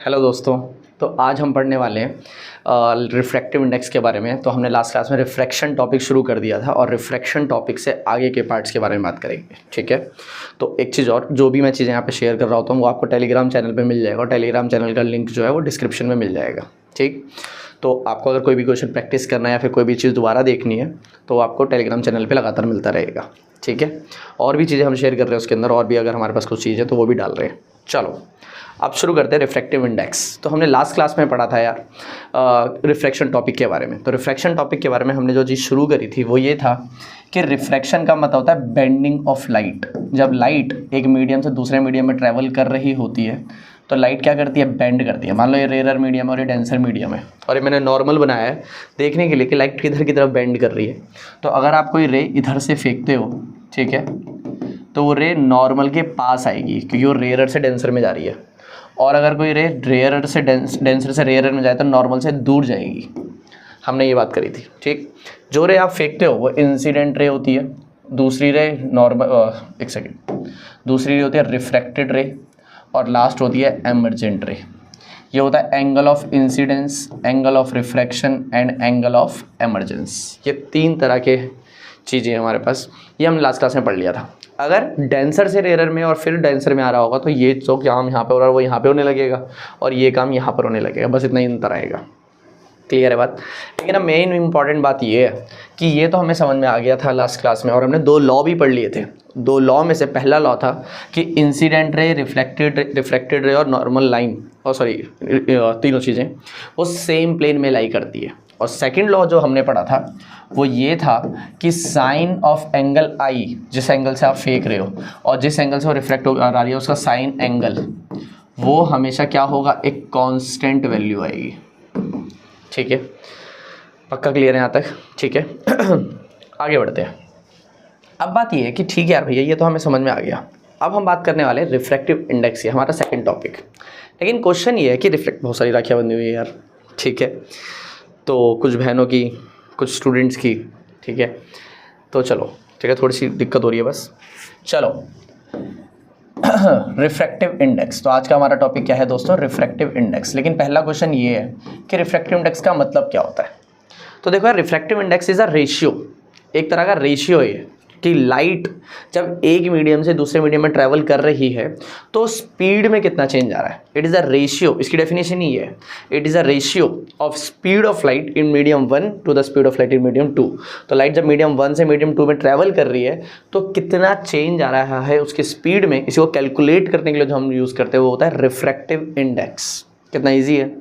Hello दोस्तों। तो आज हम पढ़ने वाले हैं रिफ्रैक्टिव इंडेक्स के बारे में। तो हमने लास्ट क्लास में रिफ्रैक्शन टॉपिक शुरू कर दिया था और रिफ्रैक्शन टॉपिक से आगे के पार्ट्स के बारे में बात करेंगे, ठीक है। तो एक चीज़ और, जो भी मैं चीज़ें यहाँ पे शेयर कर रहा होता हूँ वो आपको टेलीग्राम चैनल पे मिल जाएगा और टेलीग्राम चैनल का लिंक जो है वो डिस्क्रिप्शन में मिल जाएगा, ठीक। तो आपको अगर कोई भी क्वेश्चन प्रैक्टिस करना है या फिर कोई भी चीज़ दोबारा देखनी है तो आपको टेलीग्राम चैनल पर लगातार मिलता रहेगा, ठीक है। और भी चीज़ें हम शेयर कर रहे हैं उसके अंदर, और भी अगर हमारे पास कुछ चीज़ है तो वो भी डाल रहे हैं। चलो अब शुरू करते हैं रिफ्रैक्टिव इंडेक्स। तो हमने लास्ट क्लास में पढ़ा था यार रिफ्रैक्शन टॉपिक के बारे में। तो रिफ्रैक्शन टॉपिक के बारे में हमने जो चीज़ शुरू करी थी वो ये था कि रिफ्रैक्शन का मतलब होता है बेंडिंग ऑफ लाइट। जब लाइट एक मीडियम से दूसरे मीडियम में ट्रैवल कर रही होती है तो लाइट क्या करती है, बेंड करती है। मान लो ये रेयर मीडियम और ये डेंसर मीडियम है और ये मैंने नॉर्मल बनाया है देखने के लिए कि लाइट किधर की तरफ बेंड कर रही है। तो अगर आप कोई रे इधर से फेंकते हो, ठीक है, तो वो रे नॉर्मल के पास आएगी क्योंकि वो रेयर से डेंसर में जा रही है। और अगर कोई रे रेयर से डेंसर से रेयर में जाए तो नॉर्मल से दूर जाएगी। हमने ये बात करी थी, ठीक। जो रे आप फेंकते हो वो इंसिडेंट रे होती है, दूसरी रे दूसरी रे होती है रिफ्रैक्टेड रे और लास्ट होती है एमर्जेंट रे। ये होता है angle of incidence, angle of refraction and angle of emergence. ये तीन तरह के चीज़ें हैं हमारे पास, ये हमने लास्ट क्लास में पढ़ लिया था। अगर डेंसर से रेयर में और फिर डेंसर में आ रहा होगा तो ये जो काम यहाँ पे हो रहा है वो यहाँ पे होने लगेगा और ये काम यहाँ पर होने लगेगा, बस इतना ही अंतर आएगा। क्लियर है बात। लेकिन अब मेन इंपॉर्टेंट बात ये है कि ये तो हमें समझ में आ गया था लास्ट क्लास में और हमने दो लॉ भी पढ़ लिए थे। दो लॉ में से पहला लॉ था कि इंसिडेंट रे, रिफ्लेक्टेड रे और नॉर्मल लाइन, और सॉरी तीनों चीज़ें वो सेम प्लेन में लाई करती है। और सेकंड लॉ जो हमने पढ़ा था वो ये था कि साइन ऑफ एंगल आई, जिस एंगल से आप फेंक रहे हो और जिस एंगल से वो रिफ्लेक्ट आ रही है उसका साइन एंगल वो हमेशा क्या होगा, एक कांस्टेंट वैल्यू आएगी, ठीक है। पक्का क्लियर है यहाँ तक, ठीक है। आगे बढ़ते हैं। अब बात ये है कि ठीक है यार भैया ये तो हमें समझ में आ गया। अब हम बात करने वाले हैं रिफ्रैक्टिव इंडेक्स की, हमारा सेकंड टॉपिक। लेकिन क्वेश्चन ये है कि बहुत सारी राखियाँ बंधी हुई है यार, ठीक है। तो कुछ बहनों की, कुछ स्टूडेंट्स की, ठीक है। तो चलो ठीक है, थोड़ी सी दिक्कत हो रही है बस। चलो रिफ्रैक्टिव इंडेक्स। तो आज का हमारा टॉपिक क्या है दोस्तों, रिफ्रैक्टिव इंडेक्स। लेकिन पहला क्वेश्चन ये है कि रिफ्रैक्टिव इंडेक्स का मतलब क्या होता है। तो देखो यार, refractive index is a ratio, एक तरह का रेशियो है कि लाइट जब एक मीडियम से दूसरे मीडियम में ट्रैवल कर रही है तो स्पीड में कितना चेंज आ रहा है। इट इज़ अ रेशियो, इसकी डेफिनेशन ही है, it is a ratio of speed of light in medium 1 to the speed of light in medium 2। तो लाइट जब मीडियम 1 से मीडियम 2 में ट्रैवल कर रही है तो कितना चेंज आ रहा है उसकी स्पीड में, इसी को कैलकुलेट करने के लिए जो हम यूज़ करते हैं वो होता है रिफ्रैक्टिव इंडेक्स। कितना ईजी है।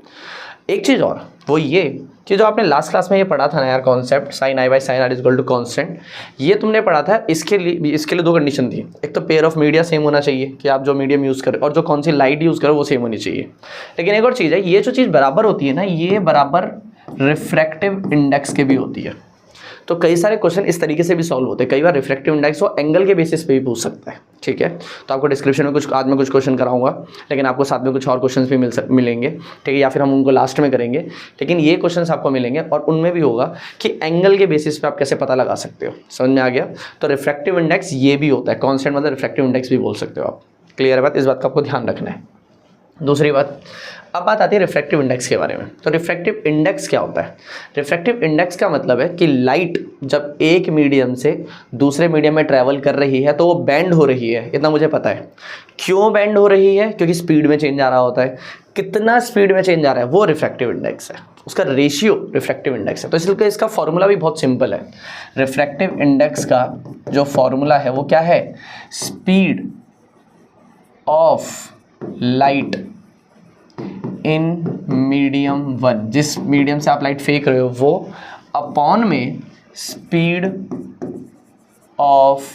एक चीज़ और, वो ये कि जो आपने लास्ट क्लास में ये पढ़ा था ना यार concept, sine i by sine are is equal to constant, ये तुमने पढ़ा था। इसके लिए दो कंडीशन थी। एक तो पेयर ऑफ मीडिया सेम होना चाहिए कि आप जो मीडियम यूज़ करें और जो कौन सी लाइट यूज़ करो वो सेम होनी चाहिए। लेकिन एक और चीज़ है, ये जो चीज़ बराबर होती है ना, ये बराबर रिफ्रैक्टिव इंडेक्स के भी होती है। तो कई सारे क्वेश्चन इस तरीके से भी सॉल्व होते हैं। कई बार रिफ्रैक्टिव इंडेक्स वो एंगल के बेसिस पे भी पूछ सकता है, ठीक है। तो आपको डिस्क्रिप्शन में आज मैं कुछ क्वेश्चन कराऊंगा, लेकिन आपको साथ में कुछ और क्वेश्चंस भी मिलेंगे, ठीक है, या फिर हम उनको लास्ट में करेंगे। लेकिन ये क्वेश्चंस आपको मिलेंगे और उनमें भी होगा कि एंगल के बेसिस पे आप कैसे पता लगा सकते हो। समझ में आ गया। तो रिफ्रैक्टिव इंडेक्स ये भी होता है, कॉन्स्टेंट मतलब रिफ्रैक्टिव इंडेक्स भी बोल सकते हो आप। क्लियर है बात, इस बात का आपको ध्यान रखना है। दूसरी बात, अब बात आती है रिफ्रैक्टिव इंडेक्स के बारे में। तो रिफ्रैक्टिव इंडेक्स क्या होता है। रिफ्रैक्टिव इंडेक्स का मतलब है कि लाइट जब एक मीडियम से दूसरे मीडियम में ट्रैवल कर रही है तो वो बेंड हो रही है, इतना मुझे पता है। क्यों बेंड हो रही है, क्योंकि स्पीड में चेंज आ रहा होता है। कितना स्पीड में चेंज आ रहा है वो रिफ्रैक्टिव इंडेक्स है, उसका रेशियो रिफ्रैक्टिव इंडेक्स है। तो इसलिए इसका फॉर्मूला भी बहुत सिंपल है। रिफ्रैक्टिव इंडेक्स का जो फॉर्मूला है वो क्या है, speed of light in medium 1, जिस मीडियम से आप लाइट फेंक रहे हो वो, अपॉन में speed of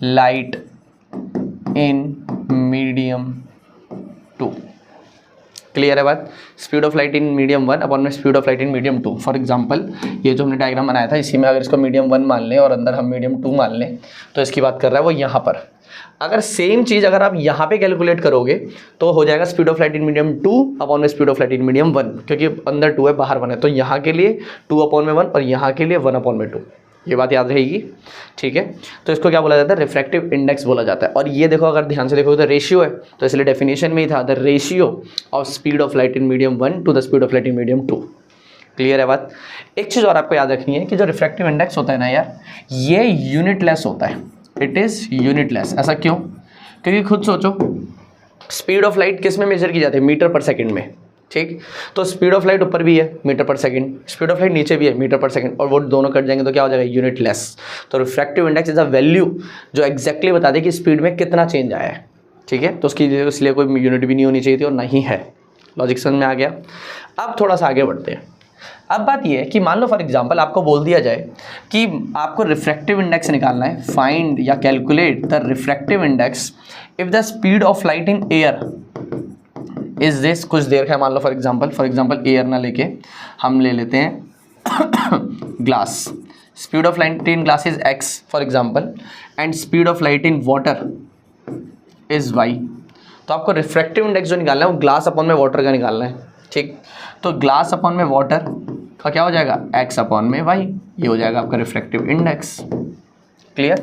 light in medium 2। Clear है बात। Speed of light in medium 1 upon में speed of light in medium 2। For example ये जो हमने डायग्राम बनाया था इसी में अगर इसको मीडियम 1 मान लें और अंदर हम मीडियम 2 मान लें तो इसकी बात कर रहा है वो यहाँ पर। अगर सेम चीज़ अगर आप यहाँ पे कैलकुलेट करोगे तो हो जाएगा speed of light in medium 2 upon में speed of light in medium 1, क्योंकि अंदर 2 है बाहर 1 है। तो यहाँ के लिए 2 अपॉन में 1 और यहाँ के लिए 1 अपॉन में 2। ये बात याद रहेगी, ठीक है। तो इसको क्या बोला जाता है, रिफ्रैक्टिव इंडेक्स बोला जाता है। और ये देखो, अगर ध्यान से देखो तो रेशियो है, तो इसलिए डेफिनेशन में ही था the ratio of speed of light in medium 1 to the speed of light in medium 2। Clear है बात। एक चीज़ और आपको याद रखनी है कि जो रिफ्रैक्टिव इंडेक्स होता है ना यार, ये यूनिटलेस होता है, इट इज़ यूनिटलेस। ऐसा क्यों? क्योंकि खुद सोचो, स्पीड ऑफ लाइट किस में मेजर की जाती है, मीटर पर सेकंड में, ठीक। तो स्पीड ऑफ लाइट ऊपर भी है मीटर पर सेकंड, स्पीड ऑफ लाइट नीचे भी है मीटर पर सेकंड, और वो दोनों कट जाएंगे तो क्या हो जाएगा, यूनिटलेस। तो refractive index is a value जो एग्जैक्टली बता दे कि स्पीड में कितना चेंज आया है, ठीक है। तो उसकी इसलिए कोई यूनिट भी नहीं होनी चाहिए थी और नहीं है। लॉजिक समझ में आ गया। अब थोड़ा सा आगे बढ़ते हैं। अब बात ये है कि मान लो फॉर एग्जांपल आपको बोल दिया जाए कि आपको रिफ्रैक्टिव इंडेक्स निकालना है, फाइंड या calculate the refractive index if the speed of light in air is this. कुछ देर का है, मान लो फॉर एग्जांपल एयर ना लेके हम ले लेते हैं glass. Speed of light in glass is x for example, and speed of light in water is y। तो आपको रिफ्रैक्टिव इंडेक्स जो निकालना है वो ग्लास अपॉन में वाटर का निकालना है, ठीक। तो ग्लास अपॉन में वाटर का क्या हो जाएगा, x अपॉन में y, ये हो जाएगा आपका रिफ्रैक्टिव इंडेक्स। क्लियर।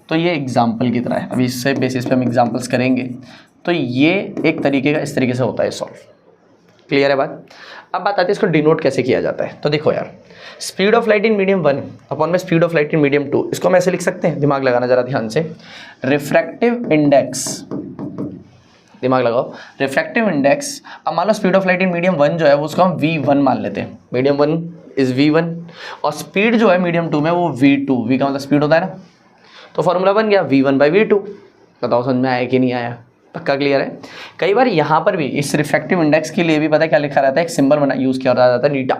तो ये एग्जाम्पल की तरह है, अभी इससे बेसिस पे हम एग्जाम्पल्स करेंगे। तो ये एक तरीके का इस तरीके से होता है सॉल्व। क्लियर है बात। अब बात आती है इसको डिनोट कैसे किया जाता है। तो देखो यार, speed of light in medium 1 upon में speed of light in medium 2, इसको हम ऐसे लिख सकते हैं, दिमाग लगाना जरा ध्यान से। रिफ्रैक्टिव इंडेक्स, दिमाग लगाओ, रिफ्रैक्टिव इंडेक्स। अब मान लो speed of light in medium 1 जो है वो उसको हम v1 मान लेते हैं, मीडियम 1 इज v1, और स्पीड जो है मीडियम 2 में वो v2, v का मतलब स्पीड होता है ना। तो फॉर्मूला बन गया v1/v2। बताओ समझ में आया कि नहीं आया, पक्का क्लियर है। कई बार यहाँ पर भी इस रिफ्रैक्टिव इंडेक्स के लिए भी पता है क्या लिखा रहता है, एक सिंबल बना यूज़ किया जाता है नीटा।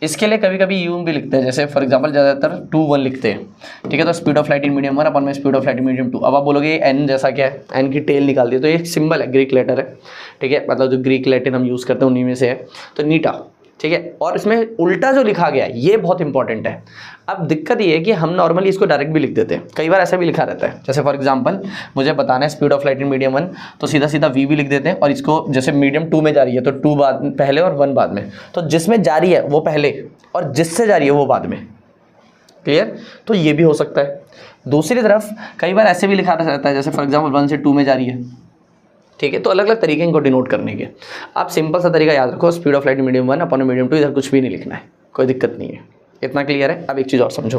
इसके लिए कभी कभी यूं भी लिखते हैं, जैसे फॉर एग्जांपल ज़्यादातर 2-1 लिखते हैं, ठीक है। तो speed of light in medium 1 अपन में speed of light in medium 2। अब आप बोलोगे ये एन जैसा क्या है, एन की टेल निकाल दी, तो ये एक सिंबल है, ग्रीक लेटर है, ठीक है। मतलब जो ग्रीक लैटिन हम यूज़ करते हैं उन्हीं में से है, तो नीटा, ठीक है। और इसमें उल्टा जो लिखा गया है ये बहुत इंपॉर्टेंट है। अब दिक्कत ये है कि हम नॉर्मली इसको डायरेक्ट भी लिख देते हैं, कई बार ऐसा भी लिखा रहता है। जैसे फॉर एग्जांपल मुझे बताना है speed of light in medium 1, तो सीधा सीधा v भी लिख देते हैं, और इसको जैसे मीडियम 2 में जा रही है तो 2 बाद पहले और 1 बाद में, तो जिसमें जा रही है वो पहले और जिससे जा रही है वो बाद में। क्लियर। तो ये भी हो सकता है। दूसरी तरफ कई बार ऐसे भी लिखा रहता है, जैसे फॉर एग्जाम्पल 1 से 2 में जा रही है, ठीक है। तो अलग अलग तरीके इनको डिनोट करने के। आप सिंपल सा तरीका याद रखो, speed of light medium 1 upon medium 2, इधर कुछ भी नहीं लिखना है, कोई दिक्कत नहीं है। इतना क्लियर है। अब एक चीज़ और समझो,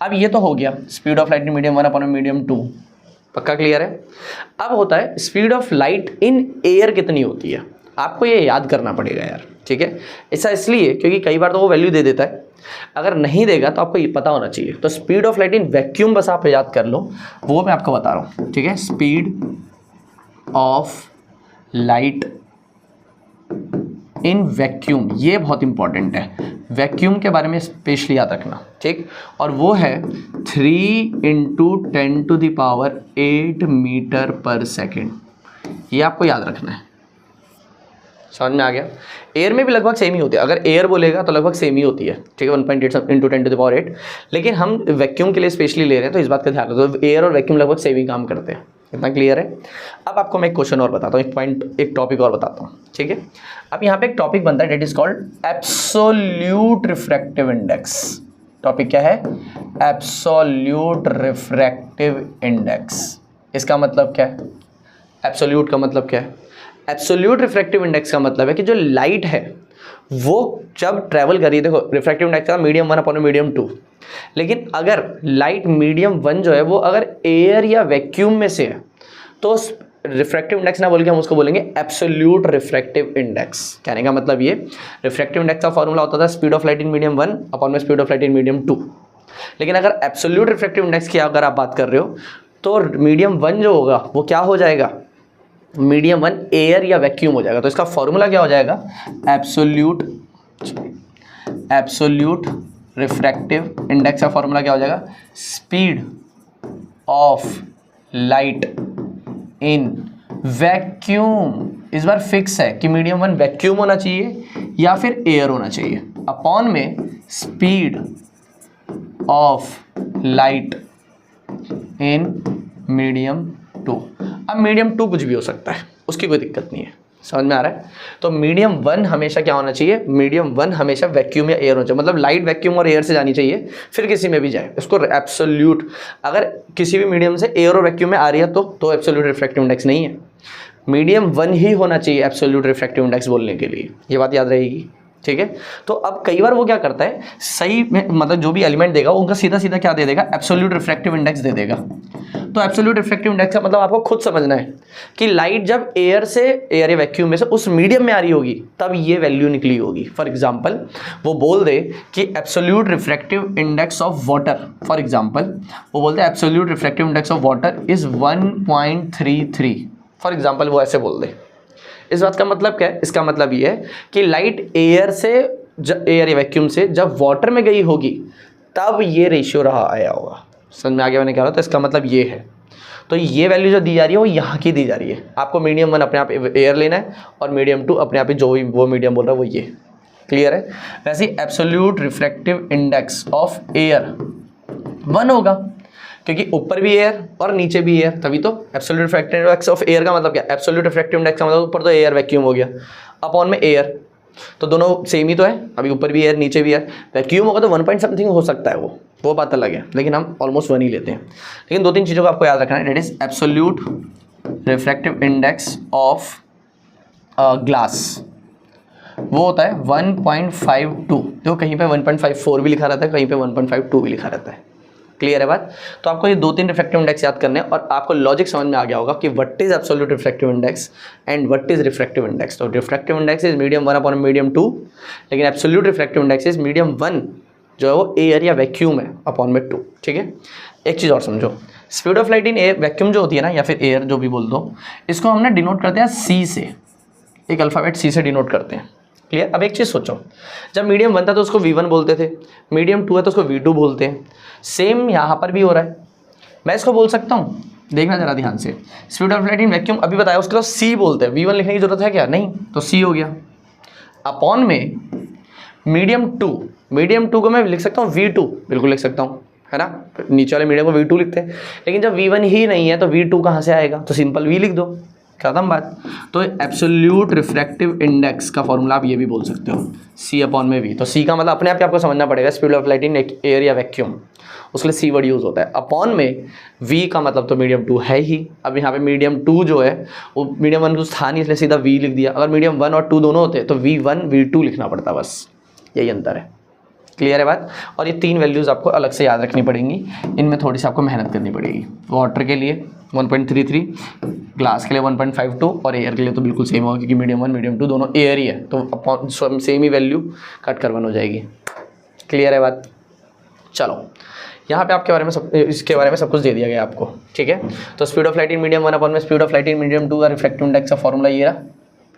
अब ये तो हो गया speed of light medium 1 upon medium 2, पक्का क्लियर है। अब होता है speed of light in air कितनी होती है, आपको ये याद करना पड़ेगा यार, ठीक है। ऐसा इसलिए क्योंकि कई बार तो वो वैल्यू दे देता है, अगर नहीं देगा तो आपको ये पता होना चाहिए। तो speed of light in vacuum बस आप याद कर लो, वो मैं आपको बता रहा हूँ, ठीक है। Speed of light in vacuum, ये बहुत इंपॉर्टेंट है, वैक्यूम के बारे में स्पेशली याद रखना, ठीक। और वो है 3 × 10⁸ मीटर पर सेकेंड, ये आपको याद रखना है। समझ में आ गया। एयर में भी लगभग सेम ही होती है, अगर एयर बोलेगा तो लगभग सेम ही होती है, ठीक है, 1.8 × 10⁸, लेकिन हम वैक्यूम के लिए स्पेशली ले रहे हैं तो इस बात का ध्यान रखो, तो एयर और वैक्यूम लगभग सेम ही काम करते हैं। इतना क्लियर है। अब आपको मैं एक क्वेश्चन और बताता हूँ, एक टॉपिक और बताता हूँ, ठीक है। अब यहाँ पे एक टॉपिक बनता है, that is called absolute refractive index. Topic क्या है, एब्सोल्यूट रिफ्रैक्टिव इंडेक्स। इसका मतलब क्या है, एब्सोल्यूट का मतलब क्या है, एब्सोल्यूट रिफ्रैक्टिव इंडेक्स का मतलब है कि जो लाइट है वो जब ट्रैवल करी, देखो रिफ्रैक्टिव इंडेक्स का मीडियम 1 अपॉन मीडियम 2, लेकिन अगर लाइट मीडियम 1 जो है वो अगर एयर या वैक्यूम में से है तो रिफ्रैक्टिव इंडेक्स ना बोल के हम उसको बोलेंगे एब्सोल्यूट रिफ्रैक्टिव इंडेक्स। कहने का मतलब ये, रिफ्रैक्टिव इंडेक्स का फॉर्मूला होता था speed of light in medium 1 upon में speed of light in medium 2, लेकिन अगर एब्सोल्यूट रिफ्रैक्टिव इंडेक्स की अगर आप बात कर रहे हो तो मीडियम 1 जो होगा वो क्या हो जाएगा, मीडियम 1 एयर या वैक्यूम हो जाएगा। तो इसका फॉर्मूला क्या हो जाएगा, एब्सोल्यूट रिफ्रैक्टिव इंडेक्स का फॉर्मूला क्या हो जाएगा, speed of light in vacuum. इस बार फिक्स है कि मीडियम 1 वैक्यूम होना चाहिए या फिर एयर होना चाहिए, अपॉन में speed of light in medium 2। अब मीडियम 2 कुछ भी हो सकता है, उसकी कोई दिक्कत नहीं है, समझ में आ रहा है? तो मीडियम 1 हमेशा क्या होना चाहिए, मीडियम 1 हमेशा वैक्यूम या एयर होना चाहिए, मतलब लाइट वैक्यूम और एयर से जानी चाहिए, फिर किसी में भी जाए। इसको एब्सोल्यूट, अगर किसी भी मीडियम से एयर और वैक्यूम में आ रही है तो एब्सोल्यूट रिफ्रैक्टिव इंडेक्स नहीं है, मीडियम 1 ही होना चाहिए एब्सोल्यूट रिफ्रैक्टिव इंडेक्स बोलने के लिए, ये बात याद रहेगी, ठीक है। तो अब कई बार वो क्या करता है, सही में मतलब जो भी एलिमेंट देगा उनका सीधा सीधा क्या दे देगा, एब्सोल्यूट रिफ्रैक्टिव इंडेक्स दे देगा। तो एब्सोल्यूट रिफ्रैक्टिव इंडेक्स का मतलब आपको खुद समझना है कि लाइट जब एयर या वैक्यूम में से उस मीडियम में आ रही होगी तब ये वैल्यू निकली होगी। फॉर एग्जांपल वो बोल दे कि absolute refractive index of water, for example वो बोलते हैं absolute refractive index of water is 1.33, for example वो ऐसे बोल दे। इस बात का मतलब क्या है, इसका मतलब ये है कि लाइट एयर या वैक्यूम से जब वाटर में गई होगी तब ये रेशियो रहा आया होगा। समझ में आ गया मैंने क्या रहा? तो इसका मतलब ये है, तो ये वैल्यू जो दी जा रही है वो यहाँ की दी जा रही है। आपको मीडियम 1 अपने आप एयर लेना है और मीडियम 2 अपने आप ही जो भी वो मीडियम बोल रहा है वो ये, क्लियर है? वैसे absolute refractive index of air 1 होगा, क्योंकि ऊपर भी एयर और नीचे भी एयर, तभी तो absolute refractive index of air का मतलब क्या, एब्सोल्यूट रिफ्रैक्टिव इंडेक्स का मतलब ऊपर तो एयर वैक्यूम हो गया, अपॉन में एयर, तो दोनों सेम ही तो है, अभी ऊपर भी एयर नीचे भी एयर। वैक्यूम होगा तो 1 पॉइंट समथिंग हो सकता है, वो बात अलग है, लेकिन हम ऑलमोस्ट 1 ही लेते हैं। लेकिन 2-3 चीज़ों को आपको याद रखना है, that is absolute refractive index of glass, वो होता है 1.52, देखो कहीं पे 1.54 भी लिखा रहता है, कहीं पे 1.52 भी लिखा रहता है, क्लियर है बात? तो आपको ये 2-3 रिफ्रैक्टिव इंडेक्स याद करने हैं और आपको लॉजिक समझ में आ गया होगा कि what is absolute refractive index and what is refractive index. तो refractive index is medium 1 upon medium 2, लेकिन absolute refractive index is medium 1 जो है वो एयर या वैक्यूम है अपॉन में 2, ठीक है। एक चीज़ और समझो, speed of light in air vacuum जो होती है ना, या फिर एयर जो भी बोल दो, इसको हमने डिनोट करते हैं सी से, एक अल्फ़ाबेट सी से डिनोट करते हैं, क्लियर? अब एक चीज़ सोचो, जब मीडियम 1 था तो उसको V1 बोलते थे, मीडियम 2 है तो उसको V2 बोलते हैं, सेम यहाँ पर भी हो रहा है। मैं इसको बोल सकता हूँ, देखना जरा ध्यान से, speed of light in vacuum अभी बताया उसके बाद C बोलते हैं, V1 लिखने की जरूरत है क्या? नहीं, तो C हो गया, अपॉन में मीडियम 2 को मैं लिख सकता हूँ V2, बिल्कुल लिख सकता हूँ, है ना? नीचे वाले मीडियम को V2 लिखते हैं, लेकिन जब V1 ही नहीं है तो V2 कहाँ से आएगा? तो सिंपल V लिख दो, खत्म बात। तो एब्सोल्यूट रिफ्रैक्टिव इंडेक्स का फॉर्मूला आप ये भी बोल सकते हो, C अपॉन में V। तो C का मतलब अपने आप ही आपको समझना पड़ेगा, speed of light in air या वैक्यूम, उसके लिए C वर्ड यूज़ होता है। अपॉन में V का मतलब तो मीडियम 2 है ही, अब यहाँ पे मीडियम 2 जो है वो मीडियम 1 कुछ था नहीं, इसलिए सीधा V लिख दिया। अगर मीडियम 1 और 2 दोनों होते तो V1 V2 लिखना पड़ता, बस यही अंतर है, क्लियर है बात? और ये 3 वैल्यूज़ आपको अलग से याद रखनी पड़ेंगी, इनमें थोड़ी सी आपको मेहनत करनी पड़ेगी। वाटर के लिए 1.33, ग्लास के लिए 1.52 और एयर के लिए तो बिल्कुल सेम होगा, क्योंकि मीडियम 1 मीडियम 2 दोनों एयर ही है, तो सेम ही वैल्यू कट कर 1 हो जाएगी, क्लियर है बात? चलो यहाँ पे आपके बारे में इसके बारे में सब कुछ दे दिया गया आपको, ठीक है। तो speed of light in medium 1 upon में speed of light in medium 2 का रिफ्रैक्टिव इंडेक्स का फॉर्मूला ये रहा,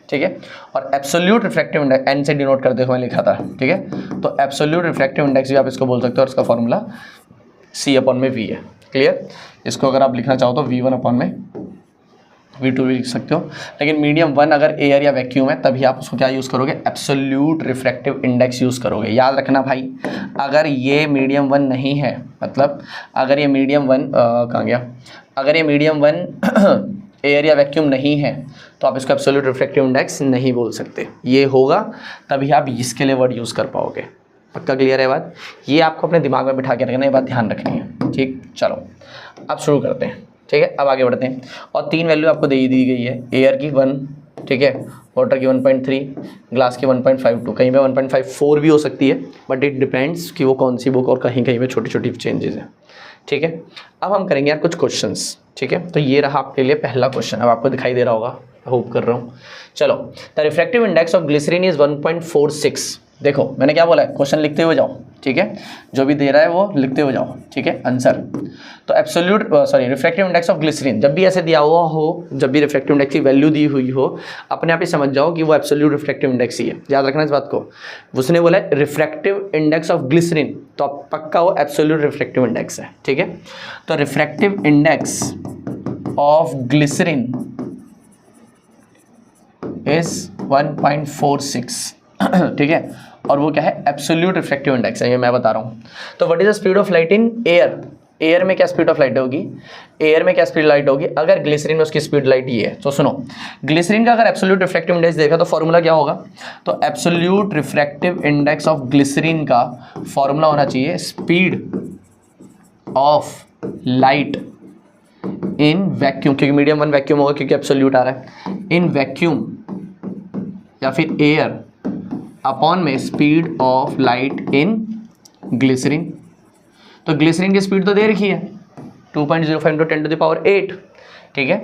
ठीक है। और एब्सोल्यूट रिफ्रैक्टिव इंडेक्स एन से डिनोट करते हुए लिखा था, ठीक है। तो एब्सोल्यूट रिफ्रैक्टिव इंडेक्स भी आप इसको बोल सकते हो और इसका फॉर्मूला C अपॉन में V है, क्लियर। इसको अगर आप लिखना चाहो तो V1 अपॉन में V2 भी लिख सकते हो, लेकिन मीडियम 1 अगर एयर या वैक्यूम है तभी आप उसको क्या यूज़ करोगे, एब्सोल्यूट रिफ्रैक्टिव इंडेक्स यूज़ करोगे। याद रखना भाई, अगर ये मीडियम 1 नहीं है, मतलब अगर ये मीडियम 1 कहाँ गया, अगर ये मीडियम 1 एयर या वैक्यूम नहीं है तो आप इसको एब्सोल्यूट रिफ्रैक्टिव इंडेक्स नहीं बोल सकते, ये होगा तभी आप इसके लिए वर्ड यूज़ कर पाओगे। पक्का क्लियर है बात? ये आपको अपने दिमाग में बिठा के रखना, ये बात ध्यान रखनी है, ठीक। चलो अब शुरू करते हैं, ठीक है। अब आगे बढ़ते हैं और 3 वैल्यू आपको दे दी गई है, एयर की 1, ठीक है, वाटर की 1.3, ग्लास की 1.52, कहीं पे 1.54 भी हो सकती है, बट इट डिपेंड्स कि वो कौन सी बुक और कहीं कहीं पे छोटी छोटी चेंजेस हैं, ठीक है। अब हम करेंगे यार कुछ क्वेश्चंस, ठीक है। तो ये रहा आपके लिए पहला क्वेश्चन, अब आपको दिखाई दे रहा होगा, होप कर रहा हूँ। चलो, the refractive index of glycerine is 1.46। देखो मैंने क्या बोला है, क्वेश्चन लिखते हुए जाओ, ठीक है, जो भी दे रहा है वो लिखते हुए जाओ, ठीक है, आंसर। तो absolute refractive index of glycerine जब भी ऐसे दिया हुआ हो, जब भी रिफ्रैक्टिव इंडेक्स की वैल्यू दी हुई हो, अपने आप ही समझ जाओ कि वो एब्सोल्यूट रिफ्रैक्टिव इंडेक्स ही है। याद रखना इस बात को, उसने बोला है रिफ्रैक्टिव इंडेक्स ऑफ ग्लिसरीन, तो पक्का वो एब्सोल्यूट रिफ्रैक्टिव इंडेक्स है, ठीक है। तो refractive index of glycerine is 1.46, ठीक है। और वो क्या है, एब्सोल्यूट रिफ्रैक्टिव इंडेक्स है, ये मैं बता रहा हूँ। तो what is the speed of light in air, air में क्या स्पीड ऑफ लाइट होगी, एयर में क्या स्पीड लाइट होगी, अगर ग्लिसरीन में उसकी स्पीड लाइट ये है। तो सुनो, ग्लिसरीन का अगर एब्सोल्यूट रिफ्रैक्टिव इंडेक्स देखा तो फॉर्मूला क्या होगा, तो absolute refractive index of glycerine का फॉर्मूला होना चाहिए speed of light in vacuum, क्योंकि मीडियम वन वैक्यूम होगा क्योंकि एब्सोल्यूट आ रहा है, इन वैक्यूम या फिर एयर अपॉन में speed of light in glycerine. तो ग्लिसरीन की स्पीड तो दे रखी है 2.05 इंटू 10 टू द पावर 8, ठीक है।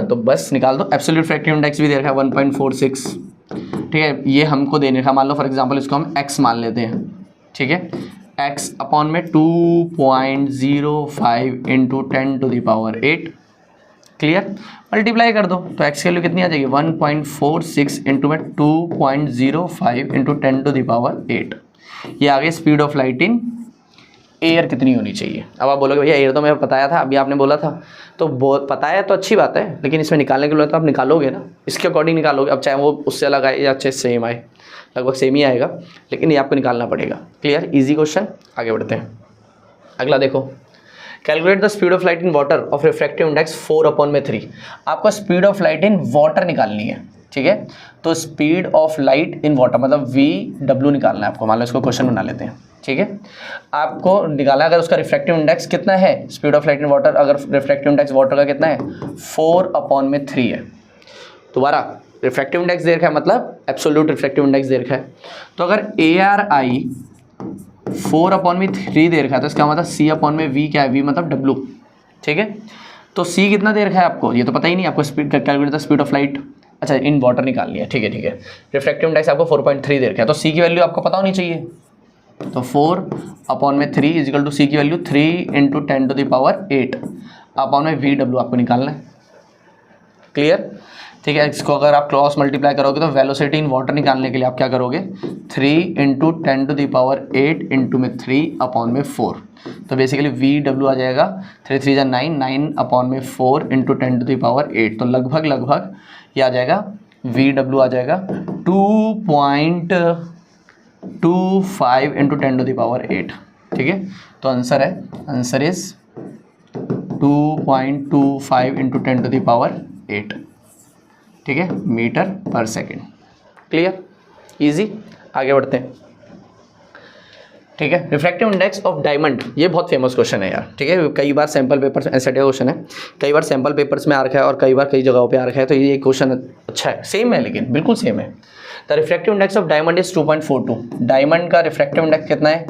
तो बस निकाल दो, एब्सोल्यूट रिफ्रैक्टिव इंडेक्स भी दे रखा है 1.46, ठीक है। ये हमको देने का, मान लो फॉर एग्जांपल इसको हम x मान लेते हैं, ठीक है, x अपॉन में 2.05 into 10 to the power 8, clear. Multiply कर दो तो x की वैल्यू कितनी आ जाएगी 1.46 इंटू में 2.05 इंटू 10 टू द पावर 8, ये आ गई speed of light in air कितनी होनी चाहिए। अब आप बोलोगे भैया एयर तो मैं बताया था, अभी आपने बोला था, तो पता है तो अच्छी बात है, लेकिन इसमें निकालने के लिए तो आप निकालोगे ना, इसके अकॉर्डिंग निकालोगे। अब चाहे वो उससे अलग आए या चाहे सेम आए, लगभग सेम ही आएगा, लेकिन ये आपको निकालना पड़ेगा। Clear, easy question. आगे बढ़ते हैं, अगला देखो, calculate the speed of light in water of refractive index 4/3। आपको speed of light in water निकालनी है, ठीक है। तो speed of light in water मतलब VW निकालना है आपको, मान लो इसको क्वेश्चन बना लेते हैं, ठीक है। आपको निकालना है अगर उसका रिफ्रैक्टिव इंडेक्स कितना है, speed of light in water, अगर रिफ्रैक्टिव इंडेक्स वाटर का कितना है 4/3 है। दोबारा रिफ्रैक्टिव इंडेक्स दे रखा है मतलब एब्सोल्यूट रिफ्रैक्टिव इंडेक्स दे रखा है। तो अगर ARI 4/3 दे रखा है तो इसका मतलब C/V क्या है, V मतलब W, ठीक है। तो C कितना दे रखा है आपको, ये तो पता ही नहीं, आपको speed calculate the speed of light, अच्छा इन वाटर निकालनी है, ठीक है ठीक है। रिफ्रैक्टिव इंडेक्स आपको 4.3 दे रखा है, तो C की वैल्यू आपको पता होनी चाहिए। तो 4/3 इजिकल टू C की वैल्यू 3 into 10 to the power 8 upon में VW आपको निकालना है। क्लियर, ठीक है। इसको अगर आप क्रॉस मल्टीप्लाई करोगे तो वेलोसिटी इन वाटर निकालने के लिए आप क्या करोगे 3 into 10 to the power 8 into में 3 अपॉन में 4, तो बेसिकली VW आ जाएगा 3 3 9 9 अपॉन में 4 इंटू 10 टू द पावर 8, तो लगभग ये आ जाएगा VW आ जाएगा 2.25 इंटू 10 टू द पावर 8, ठीक है। तो आंसर है, answer is 2.25 into 10 to the power 8, ठीक है, मीटर पर सेकेंड। Clear, easy. आगे बढ़ते हैं, ठीक है। रिफ्रैक्टिव इंडेक्स ऑफ डायमंड, ये बहुत फेमस क्वेश्चन है यार, ठीक है। कई बार सैम्पल पेपर्स में ऐसा क्वेश्चन है, कई बार सैम्पल पेपर्स में आ रखा है और कई बार कई जगहों पे आ रखा है, तो ये क्वेश्चन अच्छा है, सेम है लेकिन बिल्कुल सेम है। The refractive index of diamond is 2.42। Diamond का रिफ्रैक्टिव इंडेक्स कितना है,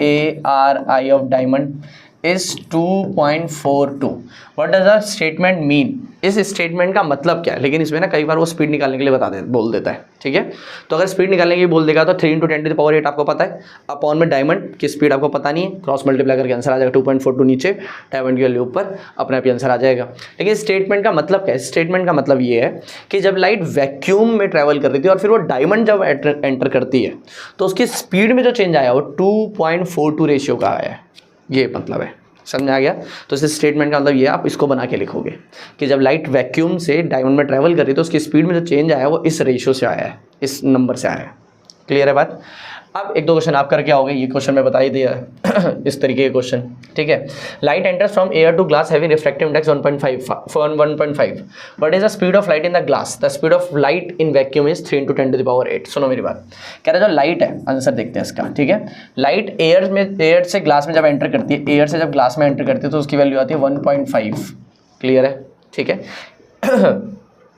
ARI of diamond is 2.42। What does the statement mean, इस स्टेटमेंट का मतलब क्या है। लेकिन इसमें ना कई बार वो स्पीड निकालने के लिए बोल देता है, ठीक है। तो अगर स्पीड निकालने के लिए बोल देगा तो 3 इंटू 10 टू द पावर 8 आपको पता है, अपॉन में डायमंड की स्पीड आपको पता नहीं है, क्रॉस मल्टीप्लाई करके आंसर आ जाएगा 2.42 नीचे, डायमंड की वैल्यू ऊपर, अपने आप ही आंसर आ जाएगा। लेकिन स्टेटमेंट का मतलब क्या है, स्टेटमेंट का मतलब ये है कि जब लाइट वैक्यूम में ट्रैवल कर रही थी और फिर वो डायमंड जब एंटर करती है तो उसकी स्पीड में जो चेंज आया वो 2.42 रेशियो का आया है, ये मतलब है। समझ में आ गया। तो इस स्टेटमेंट का मतलब ये, आप इसको बना के लिखोगे कि जब लाइट वैक्यूम से डायमंड में ट्रैवल कर रही तो उसकी स्पीड में जो चेंज आया वो इस रेशियो से आया है, इस नंबर से आया है। क्लियर है बात। अब एक दो क्वेश्चन आप करके आओगे, ये क्वेश्चन मैं बता ही दिया है इस तरीके के क्वेश्चन, ठीक है। Light enters from air to glass having refractive index 1.5। What is the speed of light in the glass, the speed of light in vacuum is 3 into 10 to the power 8। सुनो मेरी बात, कह रहा है जो लाइट है, आंसर देखते हैं इसका, ठीक है। लाइट एयर से ग्लास में जब एंटर करती है, एयर से जब ग्लास में एंटर करती है तो उसकी वैल्यू आती है 1.5। क्लियर है, ठीक है।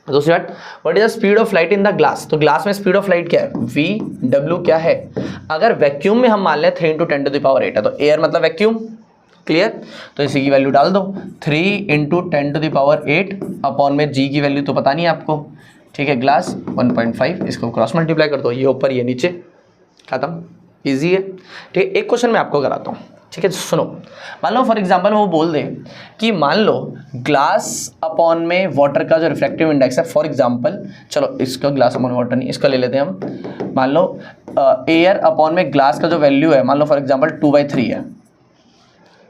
दूसरी बात, what is the speed of light in the glass, तो ग्लास में स्पीड ऑफ लाइट क्या है, VW क्या है। अगर वैक्यूम में हम मान लें 3 इंटू 10 टू द पावर 8 है, तो एयर मतलब वैक्यूम। क्लियर, तो इसी की वैल्यू डाल दो 3 into 10 to the power 8 upon में G की वैल्यू तो पता नहीं है आपको, ठीक है, ग्लास 1.5, इसको क्रॉस मल्टीप्लाई कर दो, ये ऊपर ये नीचे, खत्म, ईजी है। ठीक है, एक क्वेश्चन मैं आपको कराता हूँ, ठीक है। सुनो, मान लो फॉर एग्जांपल वो बोल दे कि मान लो ग्लास अपॉन में वाटर का जो रिफ्रैक्टिव इंडेक्स है, फॉर एग्जांपल, चलो इसका ग्लास अपॉन वाटर नहीं, इसका ले लेते हैं हम। मान लो एयर अपॉन में ग्लास का जो वैल्यू है, मान लो फॉर एग्जांपल 2/3 है।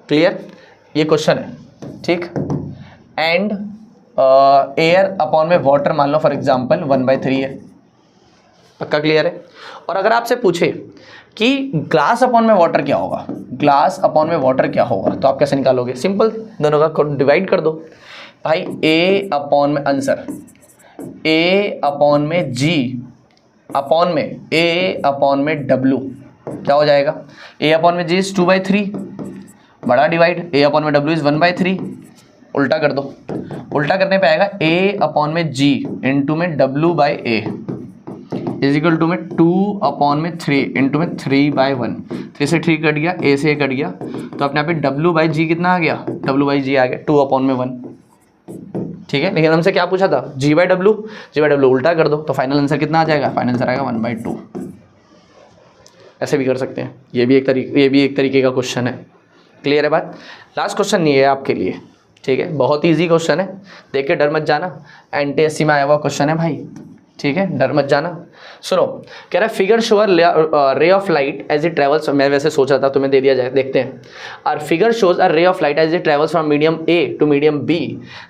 क्लियर, ये क्वेश्चन है, ठीक। एंड एयर अपॉन में वाटर मान लो फॉर एग्जांपल 1/3 है। पक्का क्लियर है। और अगर आपसे पूछे कि ग्लास अपॉन में वाटर क्या होगा, ग्लास अपॉन में वाटर क्या होगा, तो आप कैसे निकालोगे? सिंपल, दोनों का डिवाइड कर दो भाई। ए अपॉन में आंसर, ए अपॉन में जी अपॉन में ए अपॉन में डब्लू, क्या हो जाएगा? ए अपॉन में जी इज 2/3, बड़ा डिवाइड, ए अपॉन में डब्लू इज 1/3, उल्टा कर दो। उल्टा करने पे आएगा ए अपॉन में जी इंटू में W by A is equal to में 2 अपॉन में 3 इंटू में 3/1। 3 से 3 कट गया, ए से ए कट गया, तो अपने आप डब्लू बाई जी कितना आ गया? डब्लू बाई जी आ गया 2 अपॉन में 1। ठीक है, लेकिन हमसे क्या पूछा था? जी बाई डब्लू उल्टा कर दो, तो फाइनल आंसर कितना आ जाएगा? फाइनल आंसर आएगा 1/2। ऐसे भी कर सकते हैं, ये भी एक तरीके का क्वेश्चन है। क्लियर है बात? लास्ट क्वेश्चन ये है आपके लिए, ठीक है, बहुत ईजी क्वेश्चन है, देख के डर मत जाना, NTSC में आया हुआ क्वेश्चन है भाई, ठीक है, डर मत जाना। सुनो, कह रहा है figure show ray of light as it travels, मैं वैसे सोच रहा था तुम्हें दे दिया जाए, देखते हैं। और figure shows a ray of light as it travels from medium A to medium B,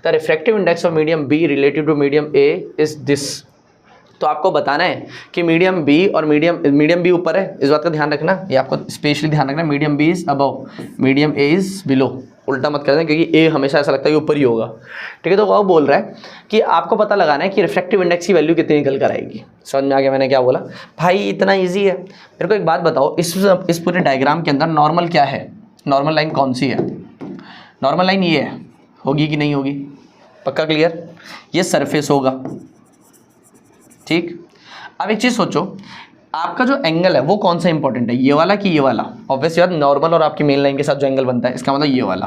the refractive index of medium B relative to medium A is this. तो आपको बताना है कि मीडियम बी और मीडियम बी ऊपर है, इस बात का ध्यान रखना, ये आपको स्पेशली ध्यान रखना, medium B is above, medium A is below, उल्टा मत कर दें क्योंकि ए हमेशा ऐसा लगता है कि ऊपर ही होगा। ठीक है, तो वो बोल रहा है कि आपको पता लगाना है कि रिफ्रैक्टिव इंडेक्स की वैल्यू कितनी निकल कर आएगी। समझ में आ गया मैंने क्या बोला? भाई इतना इजी है। मेरे को एक बात बताओ, इस पूरे डायग्राम के अंदर नॉर्मल क्या है? नॉर्मल लाइन कौन सी है? नॉर्मल लाइन ये है, होगी कि नहीं होगी? पक्का क्लियर? ये सरफेस होगा, ठीक। अब एक चीज़ सोचो, आपका जो एंगल है वो कौन सा इंपॉर्टेंट है, ये वाला कि ये वाला? ऑब्वियसली बात, नॉर्मल और आपकी मेन लाइन के साथ जो एंगल बनता है इसका मतलब ये वाला।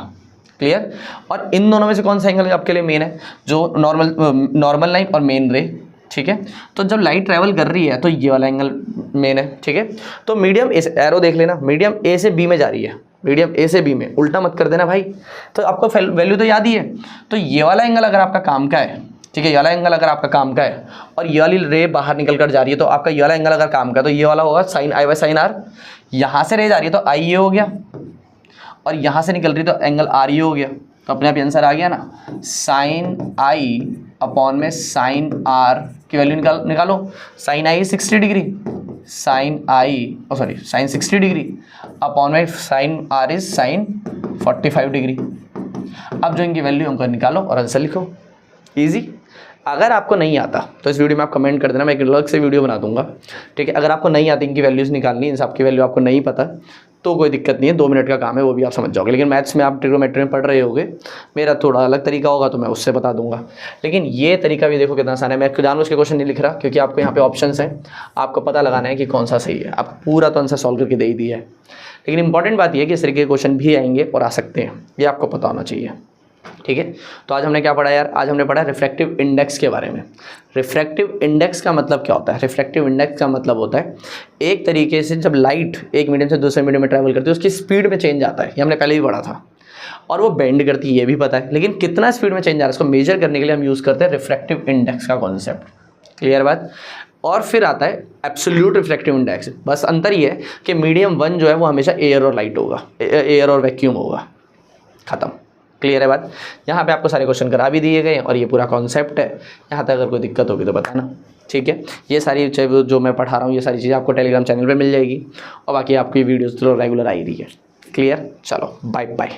क्लियर? और इन दोनों में से कौन सा एंगल आपके लिए मेन है? जो नॉर्मल लाइन और मेन रे, ठीक है। तो जब लाइट ट्रैवल कर रही है तो ये वाला एंगल मेन है, ठीक है। तो मीडियम ए से, एरो देख लेना, मीडियम ए से बी में जा रही है, मीडियम ए से बी में, उल्टा मत कर देना भाई। तो आपको वैल्यू तो याद ही है। तो ये वाला एंगल अगर आपका काम का है, ठीक है, ये वाला एंगल अगर आपका काम का है और ये वाली रे बाहर निकल कर जा रही है, तो आपका ये वाला एंगल अगर काम का है तो ये वाला होगा sine i by sine r. यहाँ से रे जा रही है तो आई ये हो गया, और यहाँ से निकल रही है तो एंगल आर ये हो गया। तो अपने आप आंसर आ गया ना, साइन आई अपॉन में साइन आर की वैल्यू निकालो। Sine I 60 degree, sine I sorry sine 60 degree upon में sine are is sine 45 degree. अब जो इनकी वैल्यू हमको निकालो और आंसर लिखो, इजी। अगर आपको नहीं आता तो इस वीडियो में आप कमेंट कर देना, मैं एक अलग से वीडियो बना दूंगा, ठीक है। अगर आपको नहीं आती इनकी वैल्यूज़ निकालनी, इन सब की वैल्यू आपको नहीं पता तो कोई दिक्कत नहीं है, 2 मिनट का काम है, वो भी आप समझ जाओगे। लेकिन मैथ्स में आप ट्रिग्नोमेट्री में पढ़ रहे होगे, मेरा थोड़ा अलग तरीका होगा तो मैं उससे बता दूंगा। लेकिन ये तरीका भी देखो कितना आसान है। मैं जानबूझ के क्वेश्चन नहीं लिख रहा क्योंकि आपको यहाँ पे ऑप्शंस हैं, आपको पता लगाना है कि कौन सा सही है। आप पूरा तो आंसर सॉल्व करके दे ही दिया है, लेकिन इंपॉर्टेंट बात यह है कि इस तरीके के क्वेश्चन भी आएंगे और आ सकते हैं, ये आपको पता होना चाहिए, ठीक है। तो आज हमने क्या पढ़ा यार? आज हमने पढ़ा रिफ्रैक्टिव इंडेक्स के बारे में। रिफ्रैक्टिव इंडेक्स का मतलब क्या होता है? रिफ्रैक्टिव इंडेक्स का मतलब होता है एक तरीके से जब लाइट एक मीडियम से दूसरे मीडियम में ट्रैवल करती है उसकी स्पीड में चेंज आता है, ये हमने पहले भी पढ़ा था। और वो बेंड करती है, ये भी पता है, लेकिन कितना स्पीड में चेंज आ रहा है इसको मेजर करने के लिए हम यूज़ करते हैं रिफ्रैक्टिव इंडेक्स का कॉन्सेप्ट। क्लियर बात? और फिर आता है एब्सोल्यूट रिफ्रैक्टिव इंडेक्स। बस अंतर ये है कि मीडियम 1 जो है वो हमेशा एयर और लाइट होगा, एयर और वैक्यूम होगा, खत्म। क्लियर है बात? यहाँ पे आपको सारे क्वेश्चन करा भी दिए गए और ये पूरा कॉन्सेप्ट है। यहाँ तक अगर कोई दिक्कत होगी तो बताना, ठीक है। ये सारी जो मैं पढ़ा रहा हूँ ये सारी चीज़ें आपको टेलीग्राम चैनल पे मिल जाएगी और बाकी आपकी वीडियोस तो रेगुलर आ ही रही है। क्लियर? चलो बाय बाय।